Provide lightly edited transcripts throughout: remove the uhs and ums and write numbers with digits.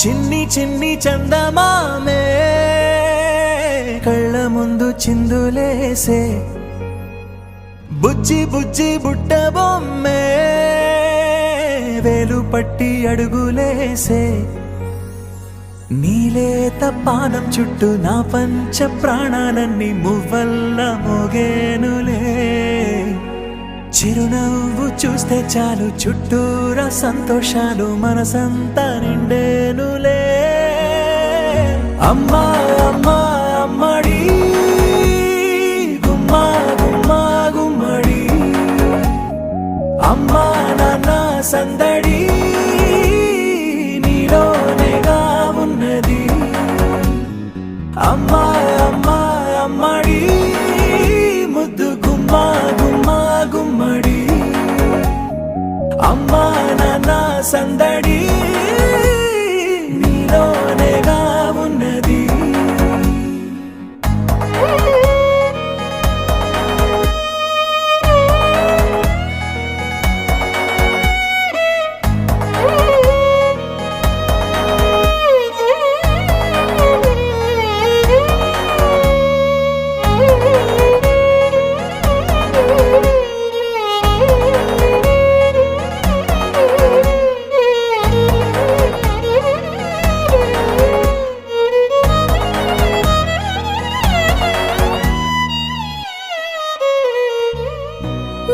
చిన్ని చిన్ని చందమామే కళ్ళ ముందు చిందులేసే బుజ్జి బుజ్జి బుట్ట బొమ్మే వేలు పట్టి అడుగులేసే నీలేత పానం చుట్టూ నా పంచ ప్రాణాలన్నీ మువ్వల్ల మోగేనులే చిరునవ్వు చూస్తే చాలు చుట్టూరా సంతోషాలు మనసంతా నిండేనులే అమ్మా అమ్మా అమ్మడి గుమ్మా గుమ్మా గుమ్మడి అమ్మా నాన్న సందడి నీలోనేగా ఉన్నది అమ్మా అమ్మా అమ్మడి ముద్దు గుమ్మా గుమ్మా గుమ్మడి అమ్మా నాన్న సందడి నీలోనేగా ఉన్నది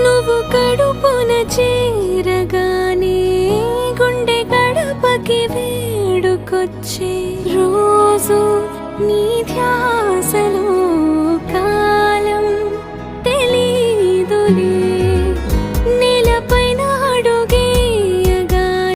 నువ్వు కడుపున చేరగానే గుండె గడపకి వేడుకొచ్చే రోజు నీ ధ్యాసలో